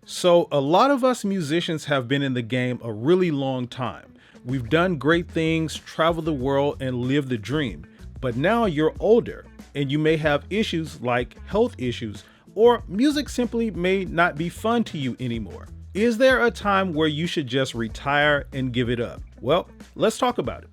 So a lot of us musicians have been in the game a really long time. We've done great things, traveled the world, and lived the dream. But now you're older and you may have issues like health issues, or music simply may not be fun to you anymore. Is there a time where you should just retire and give it up? Well, let's talk about it.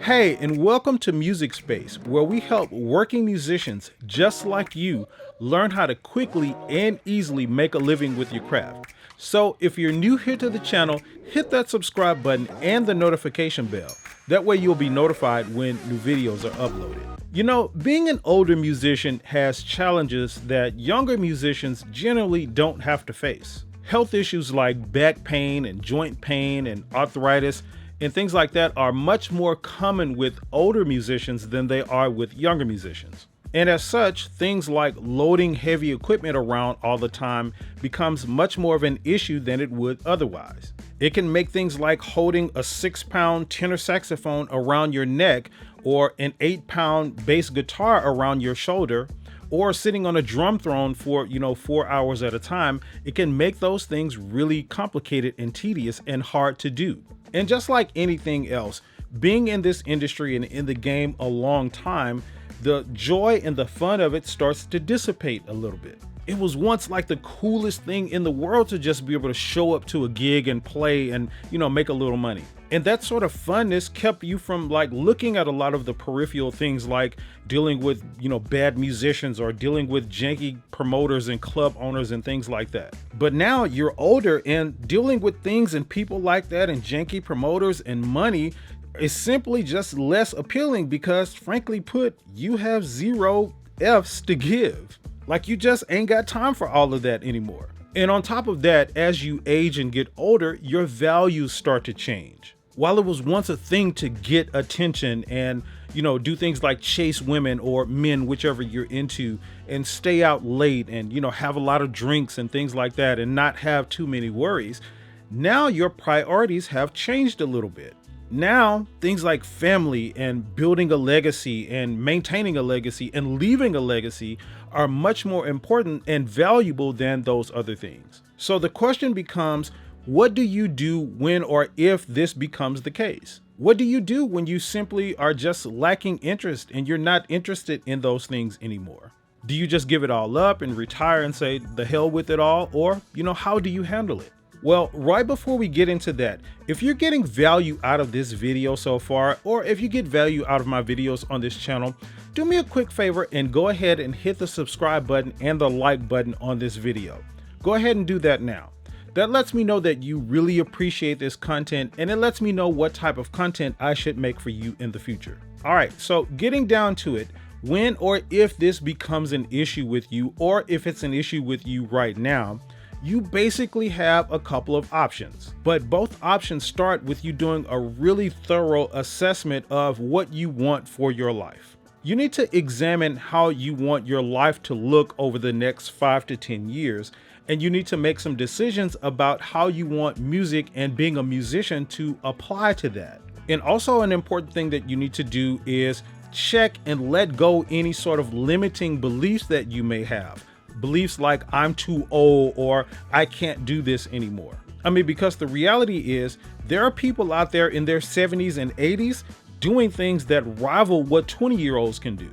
Hey, and welcome to Music Space, where we help working musicians just like you learn how to quickly and easily make a living with your craft. So if you're new here to the channel, hit that subscribe button and the notification bell. That way you'll be notified when new videos are uploaded. You know, being an older musician has challenges that younger musicians generally don't have to face. Health issues like back pain and joint pain and arthritis and things like that are much more common with older musicians than they are with younger musicians. And as such, things like loading heavy equipment around all the time becomes much more of an issue than it would otherwise. It can make things like holding a 6-pound tenor saxophone around your neck or an 8-pound bass guitar around your shoulder, or sitting on a drum throne for 4 hours at a time. It can make those things really complicated and tedious and hard to do. And just like anything else, being in this industry and in the game a long time, the joy and the fun of it starts to dissipate a little bit. It was once like the coolest thing in the world to just be able to show up to a gig and play and, make a little money. And that sort of funness kept you from looking at a lot of the peripheral things like dealing with, bad musicians or dealing with janky promoters and club owners and things like that. But now you're older and dealing with things and people like that and janky promoters and money is simply just less appealing because, frankly put, you have zero F's to give. You just ain't got time for all of that anymore. And on top of that, as you age and get older, your values start to change. While it was once a thing to get attention and, do things like chase women or men, whichever you're into, and stay out late and, have a lot of drinks and things like that and not have too many worries, now your priorities have changed a little bit. Now, things like family and building a legacy and maintaining a legacy and leaving a legacy are much more important and valuable than those other things. So the question becomes, what do you do when or if this becomes the case? What do you do when you simply are just lacking interest and you're not interested in those things anymore? Do you just give it all up and retire and say the hell with it all? Or, how do you handle it? Well, right before we get into that, if you're getting value out of this video so far, or if you get value out of my videos on this channel, do me a quick favor and go ahead and hit the subscribe button and the like button on this video. Go ahead and do that now. That lets me know that you really appreciate this content, and it lets me know what type of content I should make for you in the future. All right, so getting down to it, when or if this becomes an issue with you, or if it's an issue with you right now, you basically have a couple of options, but both options start with you doing a really thorough assessment of what you want for your life. You need to examine how you want your life to look over the next 5 to 10 years, and you need to make some decisions about how you want music and being a musician to apply to that. And also an important thing that you need to do is check and let go any sort of limiting beliefs that you may have. Beliefs like I'm too old or I can't do this anymore. Because the reality is there are people out there in their 70s and 80s doing things that rival what 20-year-olds can do.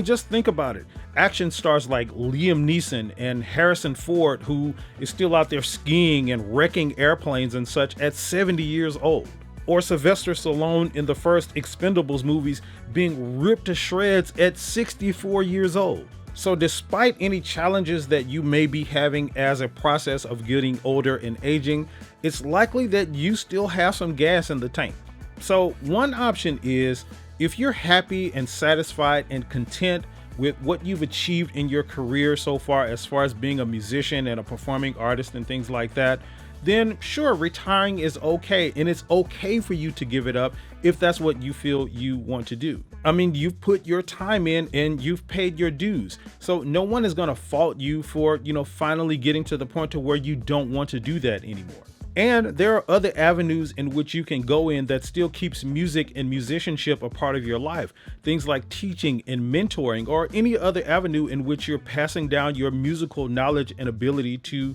Just think about it. Action stars like Liam Neeson and Harrison Ford, who is still out there skiing and wrecking airplanes and such at 70 years old. Or Sylvester Stallone in the first Expendables movies being ripped to shreds at 64 years old. So despite any challenges that you may be having as a process of getting older and aging, it's likely that you still have some gas in the tank. So one option is, if you're happy and satisfied and content with what you've achieved in your career so far as being a musician and a performing artist and things like that, then sure, retiring is okay, and it's okay for you to give it up if that's what you feel you want to do. You've put your time in and you've paid your dues. So no one is going to fault you for, finally getting to the point to where you don't want to do that anymore. And there are other avenues in which you can go in that still keeps music and musicianship a part of your life. Things like teaching and mentoring, or any other avenue in which you're passing down your musical knowledge and ability to,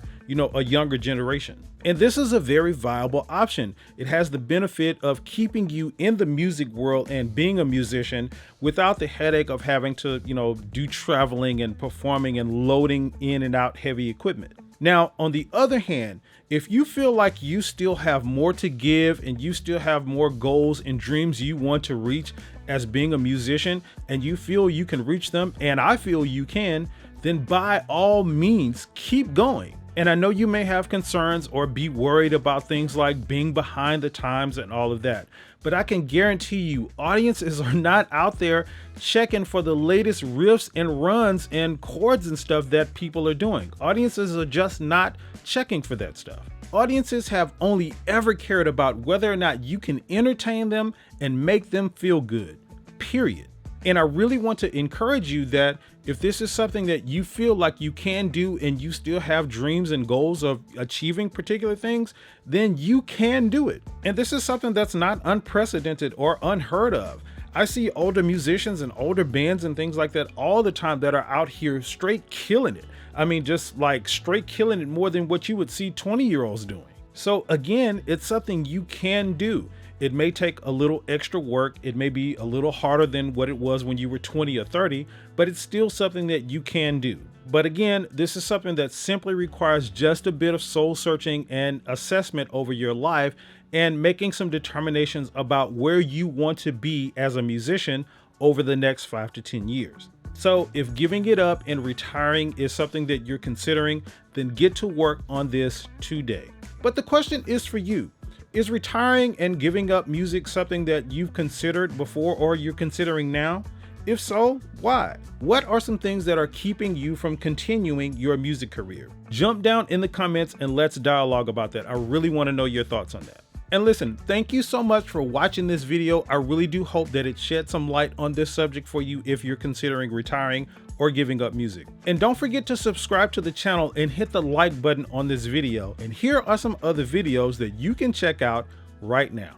a younger generation. And this is a very viable option. It has the benefit of keeping you in the music world and being a musician without the headache of having to, do traveling and performing and loading in and out heavy equipment. Now, on the other hand, if you feel like you still have more to give and you still have more goals and dreams you want to reach as being a musician, and you feel you can reach them, and I feel you can, then by all means, keep going. And I know you may have concerns or be worried about things like being behind the times and all of that, but I can guarantee you audiences are not out there checking for the latest riffs and runs and chords and stuff that people are doing. Audiences are just not checking for that stuff. Audiences have only ever cared about whether or not you can entertain them and make them feel good, period. And I really want to encourage you that if this is something that you feel like you can do and you still have dreams and goals of achieving particular things, then you can do it. And this is something that's not unprecedented or unheard of. I see older musicians and older bands and things like that all the time that are out here straight killing it. I mean, just like straight killing it more than what you would see 20-year-olds doing. So again, it's something you can do. It may take a little extra work. It may be a little harder than what it was when you were 20 or 30, but it's still something that you can do. But again, this is something that simply requires just a bit of soul searching and assessment over your life and making some determinations about where you want to be as a musician over the next 5 to 10 years. So if giving it up and retiring is something that you're considering, then get to work on this today. But the question is for you. Is retiring and giving up music something that you've considered before or you're considering now? If so, why? What are some things that are keeping you from continuing your music career? Jump down in the comments and let's dialogue about that. I really want to know your thoughts on that. And listen, thank you so much for watching this video. I really do hope that it shed some light on this subject for you if you're considering retiring or giving up music. And don't forget to subscribe to the channel and hit the like button on this video. And here are some other videos that you can check out right now.